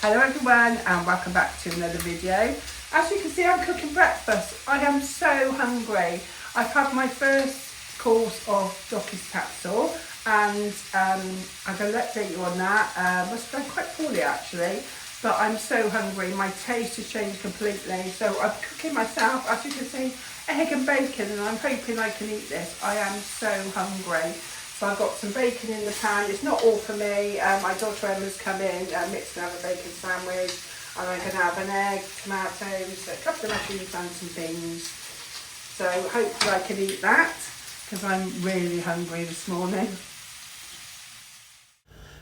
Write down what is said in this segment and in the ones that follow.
Hello everyone and welcome back to another video. As you can see, I'm cooking breakfast. I am so hungry. I've had my first course of Docetaxel and I'm going to update you on that. Must have done quite poorly actually, but I'm so hungry. My taste has changed completely. So I'm cooking myself, as you can see, egg and bacon, and I'm hoping I can eat this. I am so hungry. So I've got some bacon in the pan. It's not all for me. My daughter Emma's come in, Mick's going to have a bacon sandwich, and I'm going to have an egg, tomatoes, a couple of mushrooms and some beans. So hopefully I can eat that, because I'm really hungry this morning.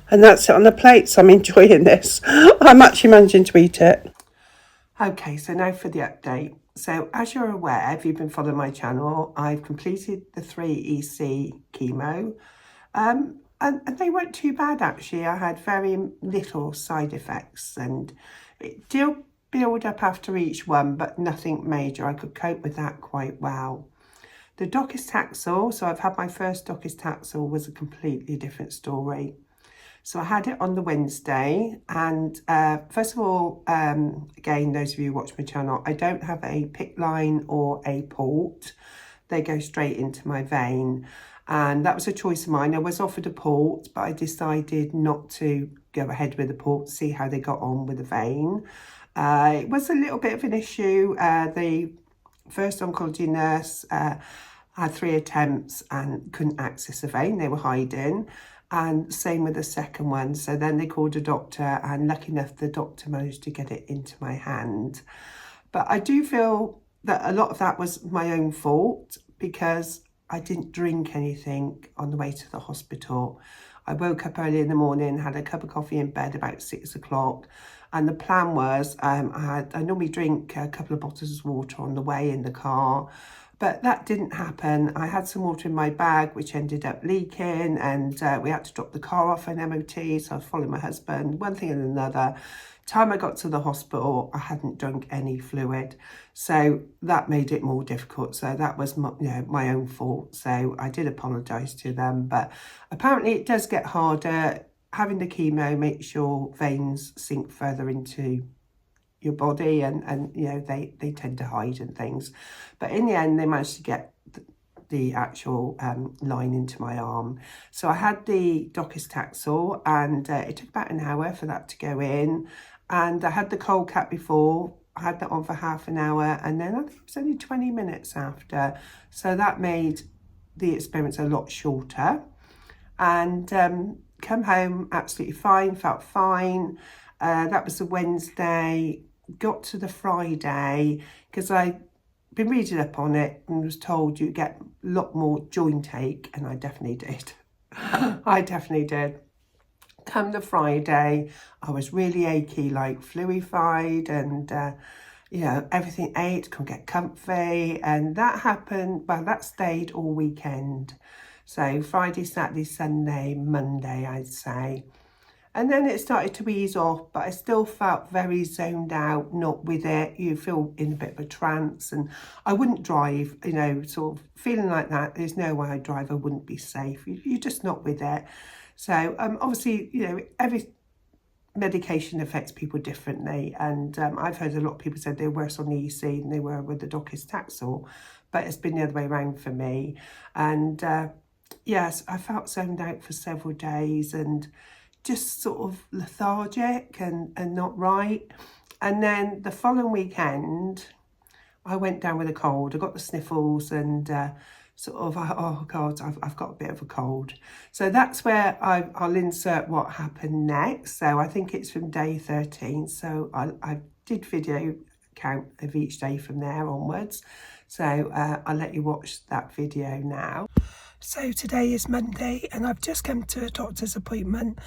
And that's it on the plate, so I'm enjoying this. I'm actually managing to eat it. Okay, so now for the update. So as you're aware, if you've been following my channel, I've completed the 3 EC chemo. And they weren't too bad actually. I had very little side effects and it did build up after each one, but nothing major. I could cope with that quite well. The Docetaxel, so I've had my first Docetaxel, was a completely different story. So I had it on the Wednesday, and first of all, again, those of you who watch my channel, I don't have a PICC line or a port. They go straight into my vein, and that was a choice of mine. I was offered a port, but I decided not to go ahead with the port to see how they got on with the vein. It was a little bit of an issue. The first oncology nurse had 3 attempts and couldn't access the vein. They were hiding. And same with the second one. So then they called a doctor, and lucky enough, the doctor managed to get it into my hand. But I do feel that a lot of that was my own fault, because I didn't drink anything on the way to the hospital. I woke up early in the morning, had a cup of coffee in bed about 6 o'clock. And the plan was, I normally drink a couple of bottles of water on the way in the car. But that didn't happen. I had some water in my bag, which ended up leaking, and we had to drop the car off an MOT, so I was following my husband, one thing and another. Time I got to the hospital, I hadn't drunk any fluid, so that made it more difficult. So that was my own fault, so I did apologise to them. But apparently it does get harder. Having the chemo makes your veins sink further into your body, and you know, they tend to hide and things, but in the end they managed to get the actual line into my arm. So I had the Docetaxel, and it took about an hour for that to go in, and I had the cold cap before. I had that on for half an hour, and then I think it was only 20 minutes after, so that made the experience a lot shorter. And come home absolutely fine, felt fine. That was the Wednesday. Got to the Friday, because I'd been reading up on it and was told you get a lot more joint ache, and I definitely did. I definitely did. Come the Friday, I was really achy, like fluified, and you know, everything ached, couldn't get comfy, and that happened, well, that stayed all weekend. So Friday, Saturday, Sunday, Monday, I'd say. And then it started to ease off, but I still felt very zoned out, not with it. You feel in a bit of a trance, and I wouldn't drive, you know, sort of feeling like that. There's no way I'd drive, I wouldn't be safe. You're just not with it. So obviously, you know, every medication affects people differently. And I've heard a lot of people said they're worse on the EC than they were with the Docetaxel, but it's been the other way around for me. And yes, I felt zoned out for several days, and just sort of lethargic and not right. And then the following weekend, I went down with a cold. I got the sniffles, and sort of, oh God, I've got a bit of a cold. So that's where I'll insert what happened next. So I think it's from day 13. So I did video count of each day from there onwards. So I'll let you watch that video now. So today is Monday, and I've just come to a doctor's appointment.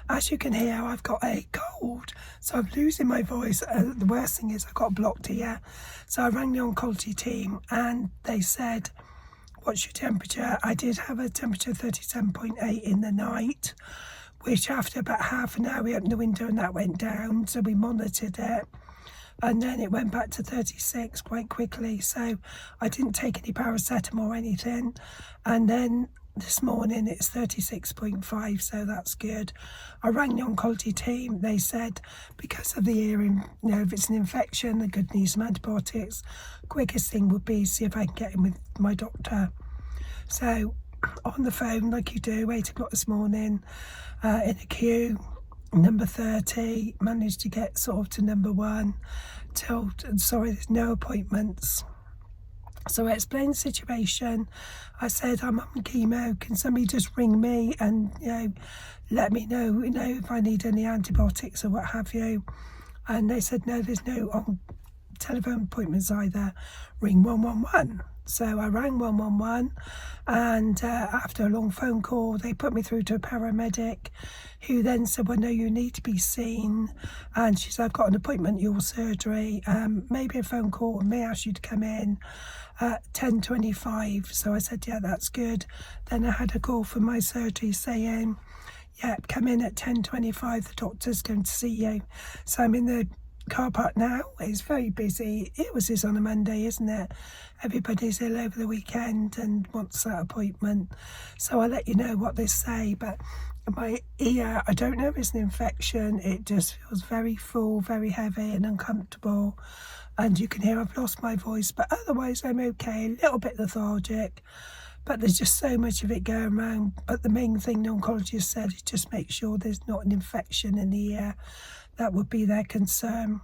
As you can hear, I've got a cold, so I'm losing my voice. The worst thing is I've got a blocked ear. So I rang the oncology team, and they said, what's your temperature? I did have a temperature 37.8 in the night, which after about half an hour we opened the window and that went down, so we monitored it. And then it went back to 36 quite quickly, so I didn't take any paracetamol or anything. And then this morning it's 36.5, so that's good. I rang the oncology team. They said because of the hearing, if it's an infection, they could need some antibiotics. Quickest thing would be see if I can get in with my doctor. So on the phone, like you do, 8 o'clock this morning, in a queue, number 30, managed to get sort of to number 1 there's no appointments. So I explained the situation. I said, I'm on chemo. Can somebody just ring me and, let me know, if I need any antibiotics or what have you. And they said, no, there's no telephone appointments either. Ring 111. So I rang 111, and after a long phone call, they put me through to a paramedic, who then said, well, no, you need to be seen. And she said, I've got an appointment, your surgery, maybe a phone call, may ask you to come in at 10:25. So I said, yeah, that's good. Then I had a call from my surgery saying, yeah, come in at 10:25, the doctor's going to see you. So I'm in the car park now. It's very busy. It was this on a Monday, isn't it? Everybody's ill over the weekend and wants that appointment. So I'll let you know what they say. But my ear, I don't know if it's an infection. It just feels very full, very heavy and uncomfortable. And you can hear I've lost my voice, but otherwise I'm okay. A little bit lethargic, but there's just so much of it going around. But the main thing the oncologist said is just make sure there's not an infection in the ear. That would be their concern.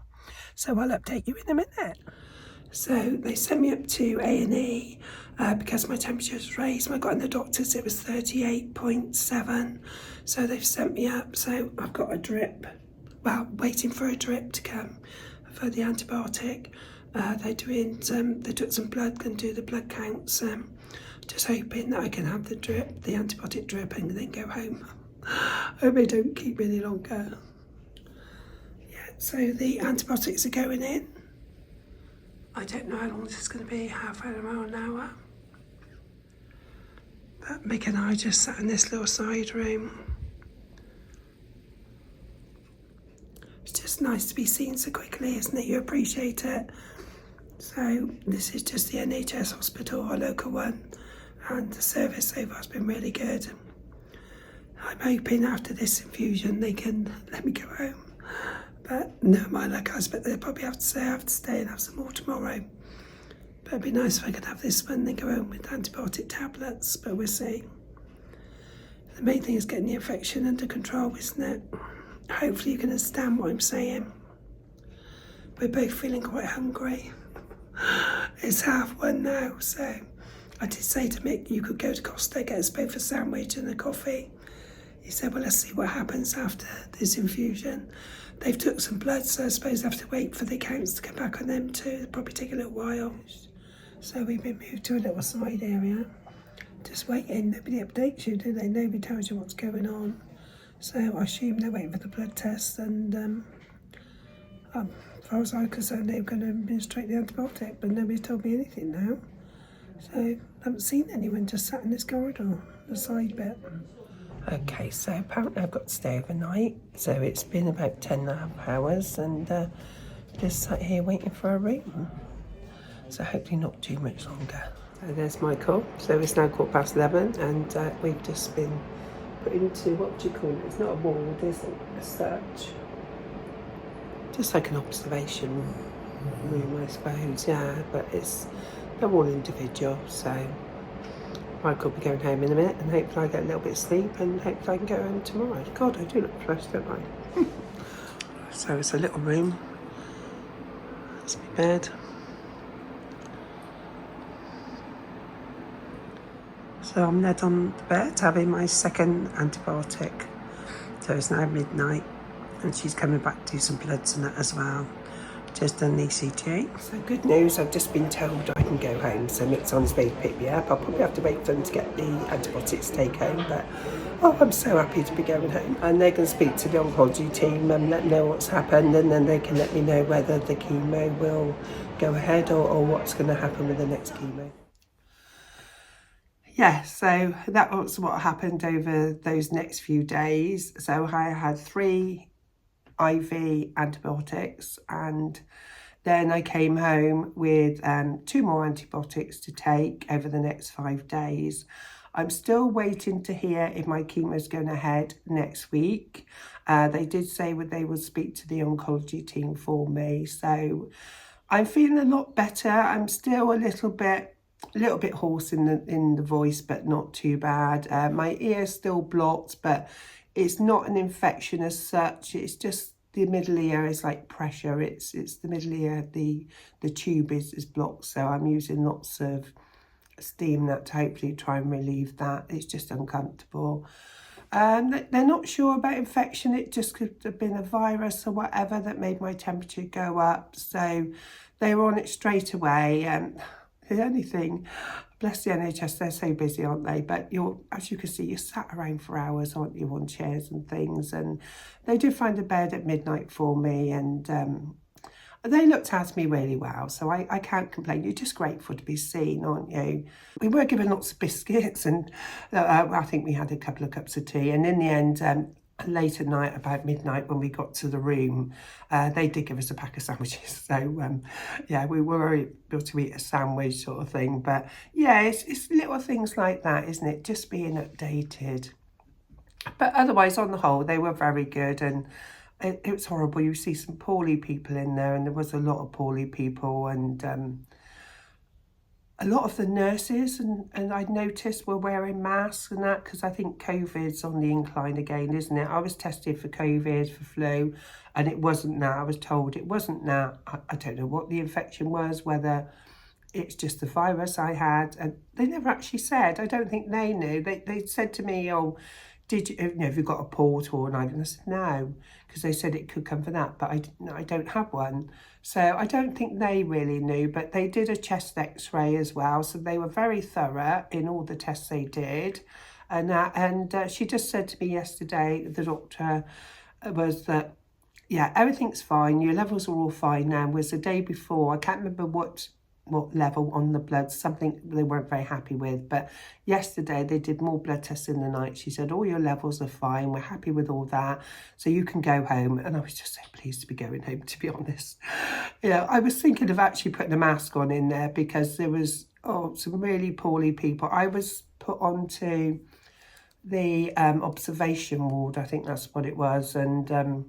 So I'll update you in a minute. So they sent me up to A&E because my temperature was raised. When I got in the doctors, it was 38.7. So they've sent me up. So I've got a drip. Well, waiting for a drip to come for the antibiotic. They took some blood, going to do the blood counts. Just hoping that I can have the antibiotic drip, and then go home. I hope they don't keep me any longer. So the antibiotics are going in. I don't know how long this is going to be, half an hour, an hour. But Mick and I just sat in this little side room. It's just nice to be seen so quickly, isn't it? You appreciate it. So this is just the NHS hospital, our local one. And the service so far has been really good. I'm hoping after this infusion they can let me go home. But no, my luck, I expect they'll probably have to say I have to stay and have some more tomorrow. But it'd be nice if I could have this one and then go home with antibiotic tablets, but we'll see. The main thing is getting the infection under control, isn't it? Hopefully you can understand what I'm saying. We're both feeling quite hungry. It's 1:30 now, so I did say to Mick, you could go to Costa, get us both a sandwich and a coffee. He said, well, let's see what happens after this infusion. They've took some blood, so I suppose I have to wait for the counts to come back on them too. It'll probably take a little while. So we've been moved to a little side area. Just waiting. Nobody updates you, do they? Nobody tells you what's going on. So I assume they're waiting for the blood test, and as far as I'm concerned, they were going to administrate the antibiotic, but nobody's told me anything now. So I haven't seen anyone, just sat in this corridor, the side bit. Okay, so apparently I've got to stay overnight. So it's been about 10.5 hours, and just sat here waiting for a room. So hopefully not too much longer. So there's Michael. So it's now 11:15, and we've just been put into, what do you call it? It's not a ward, is it? As such. Just like an observation room, I suppose, yeah. But they're all individual, so Michael will be going home in a minute, and hopefully I get a little bit of sleep, and hopefully I can go home tomorrow. God, I do look fresh, don't I? So it's a little room. That's my bed. So I'm led on the bed having my second antibiotic. So it's now midnight, and she's coming back to do some bloods and that as well. Just done the ECG. So good news, I've just been told I can go home. So Mick's on his way to pick me up. I'll probably have to wait for them to get the antibiotics to take home, but I'm so happy to be going home. And they're going to speak to the oncology team and let me know what's happened, and then they can let me know whether the chemo will go ahead or what's going to happen with the next chemo. Yeah, so that was what happened over those next few days. So I had 3 IV antibiotics, and then I came home with 2 more antibiotics to take over the next 5 days. I'm still waiting to hear if my chemo's going ahead next week. They did say they would speak to the oncology team for me. So I'm feeling a lot better. I'm still a little bit hoarse in the voice, but not too bad. My ear's still blocked, but it's not an infection as such. It's just the middle ear is like pressure. It's the middle ear, the tube is blocked. So I'm using lots of steam that to hopefully try and relieve that. It's just uncomfortable. They're not sure about infection. It just could have been a virus or whatever that made my temperature go up. So they were on it straight away. The only thing, bless the NHS, they're so busy, aren't they? But as you can see, you're sat around for hours, aren't you, on chairs and things. And they did find a bed at midnight for me, and they looked after me really well, so I can't complain. You're just grateful to be seen, aren't you? We were given lots of biscuits, and I think we had a couple of cups of tea. And in the end, late at night, about midnight, when we got to the room, they did give us a pack of sandwiches. So, yeah, we were able to eat a sandwich sort of thing. But, yeah, it's little things like that, isn't it? Just being updated. But otherwise, on the whole, they were very good, and it was horrible. You see some poorly people in there, and there was a lot of poorly people, and a lot of the nurses and I'd noticed were wearing masks and that, because I think COVID's on the incline again, isn't it? I was tested for COVID, for flu, and it wasn't that. I was told it wasn't that. I don't know what the infection was, whether it's just the virus I had, and they never actually said. I don't think they knew. They said to me, oh, did you, have you got a port or an IV? And I said, no, because they said it could come from that, but I don't have one. So I don't think they really knew, but they did a chest x-ray as well. So they were very thorough in all the tests they did. And she just said to me yesterday, the doctor, was that, yeah, everything's fine. Your levels are all fine now. Was the day before, I can't remember what level on the blood, something they weren't very happy with, but yesterday they did more blood tests in the night. She said, all your levels are fine, we're happy with all that, so you can go home. And I was just so pleased to be going home, to be honest. Yeah, I was thinking of actually putting a mask on in there, because there was some really poorly people. I was put onto the observation ward, I think that's what it was, and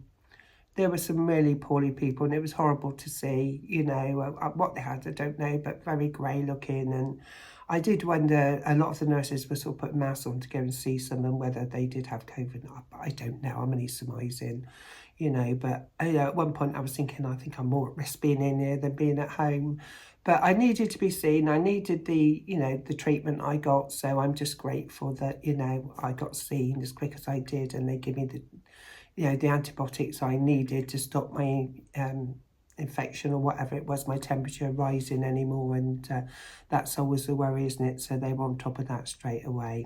there were some really poorly people, and it was horrible to see, you know, what they had, I don't know, but very grey looking. And I did wonder, a lot of the nurses were sort of putting masks on to go and see some, and whether they did have COVID. I don't know, I'm only surmising, you know, but at one point I was thinking, I think I'm more at risk being in here than being at home. But I needed to be seen. I needed the, you know, the treatment I got. So I'm just grateful that, you know, I got seen as quick as I did, and they gave me the, you know, the antibiotics I needed to stop my infection or whatever it was, my temperature rising anymore. And that's always the worry, isn't it? So they were on top of that straight away.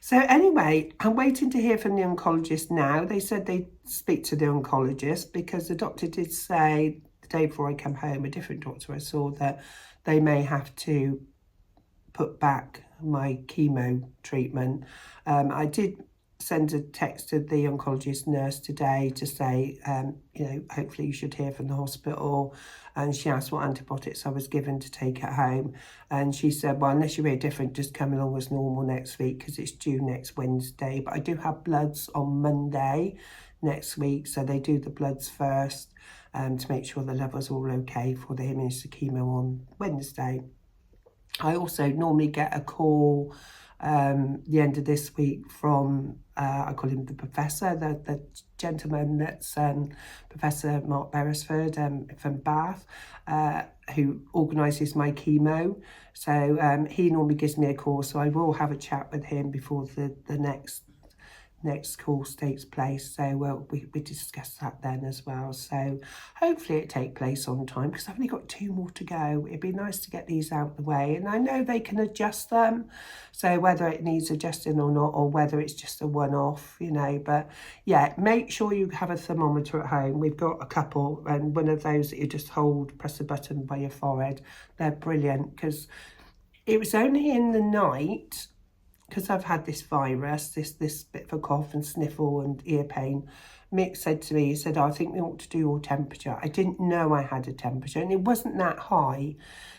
So anyway, I'm waiting to hear from the oncologist now. They said they'd speak to the oncologist, because the doctor did say the day before I come home, a different doctor I saw, that they may have to put back my chemo treatment. I did send a text to the oncologist nurse today to say, you know, hopefully you should hear from the hospital. And she asked what antibiotics I was given to take at home. And she said, well, unless you hear different, just come along as normal next week, because it's due next Wednesday. But I do have bloods on Monday next week. So they do the bloods first to make sure the levels are all okay for the immunochemo on Wednesday. I also normally get a call the end of this week from, I call him the professor, the gentleman that's Professor Mark Beresford from Bath, who organises my chemo. So he normally gives me a call, so I will have a chat with him before the next course takes place. So we discussed that then as well. So hopefully it take place on time, because I've only got 2 more to go. It'd be nice to get these out of the way, and I know they can adjust them, so whether it needs adjusting or not, or whether it's just a one-off, you know. But yeah, make sure you have a thermometer at home. We've got a couple, and one of those that you just hold, press a button by your forehead. They're brilliant, because it was only in the night, because I've had this virus, this bit of a cough and sniffle and ear pain Mick said to me, he said, I think we ought to do your temperature. I didn't know I had a temperature, and it wasn't that high.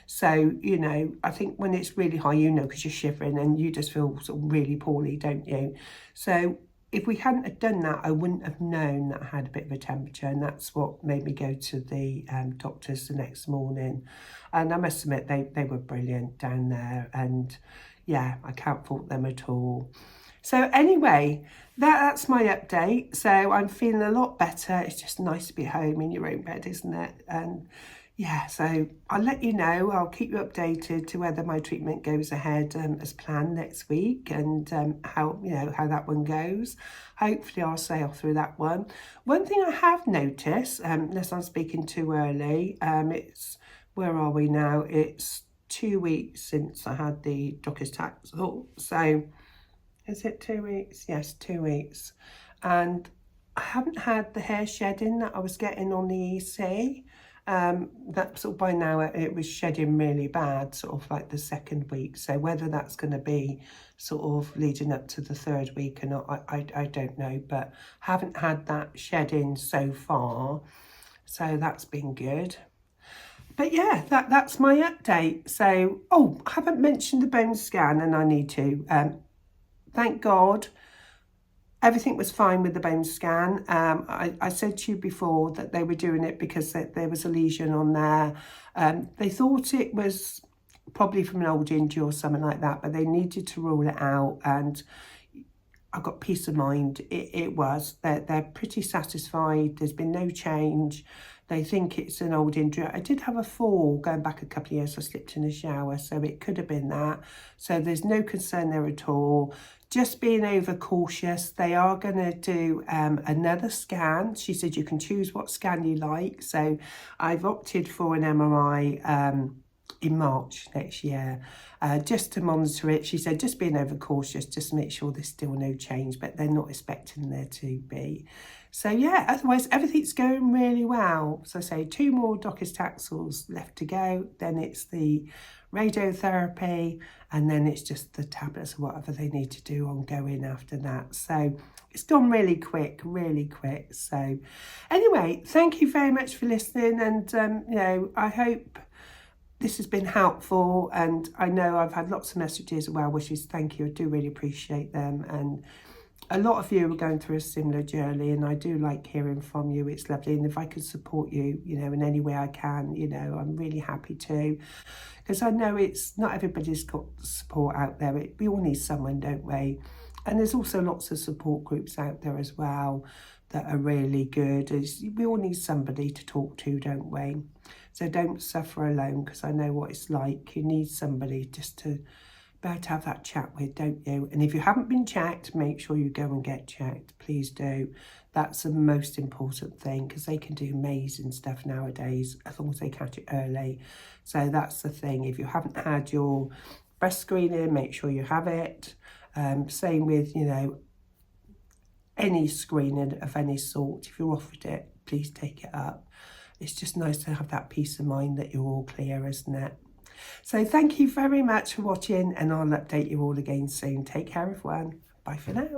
So, you know, I think when it's really high, you know, because you're shivering and you just feel sort of really poorly, don't you? So if we hadn't have done that, I wouldn't have known that I had a bit of a temperature, and that's what made me go to the doctors the next morning. And I must admit, they were brilliant down there, and yeah, I can't fault them at all. So anyway, that's my update. So I'm feeling a lot better. It's just nice to be home in your own bed, isn't it? And yeah, so I'll let you know. I'll keep you updated to whether my treatment goes ahead as planned next week, and how, you know, how that one goes. Hopefully I'll sail through that one. One thing I have noticed, unless I'm speaking too early, it's, where are we now? It's 2 weeks since I had the Docetaxel. So is it 2 weeks? Yes, 2 weeks. And I haven't had the hair shedding that I was getting on the EC. That sort of by now it was shedding really bad, sort of like the 2nd week. So whether that's going to be sort of leading up to the 3rd week or not, I don't know. But haven't had that shedding so far. So that's been good. But yeah, that's my update. So, oh, I haven't mentioned the bone scan, and I need to. Thank God, everything was fine with the bone scan. I said to you before that they were doing it because there was a lesion on there. They thought it was probably from an old injury or something like that, but they needed to rule it out, and I got peace of mind. It was. They're pretty satisfied. There's been no change. They think it's an old injury. I did have a fall going back a couple of years. I slipped in a shower, so it could have been that. So there's no concern there at all. Just being overcautious. They are going to do another scan. She said you can choose what scan you like. So I've opted for an MRI in March next year, just to monitor it. She said just being overcautious, just make sure there's still no change, but they're not expecting there to be. So yeah, otherwise everything's going really well. So I say 2 more Docetaxels left to go, then it's the radiotherapy, and then it's just the tablets or whatever they need to do ongoing after that. So it's gone really quick, really quick. So anyway, thank you very much for listening, and you know, I hope this has been helpful, and I know I've had lots of messages of well wishes. Thank you, I do really appreciate them, and a lot of you are going through a similar journey, and I do like hearing from you. It's lovely, and if I can support you, you know, in any way I can, you know, I'm really happy to, because I know it's not everybody's got support out there. We all need someone, don't we? And there's also lots of support groups out there as well that are really good. We all need somebody to talk to, don't we? So don't suffer alone, because I know what it's like. You need somebody just to be able to have that chat with, don't you? And if you haven't been checked, make sure you go and get checked. Please do. That's the most important thing, because they can do amazing stuff nowadays as long as they catch it early. So that's the thing. If you haven't had your breast screening, make sure you have it. Same with, you know, any screening of any sort. If you're offered it, please take it up. It's just nice to have that peace of mind that you're all clear, isn't it? So thank you very much for watching, and I'll update you all again soon. Take care, everyone. Bye for now.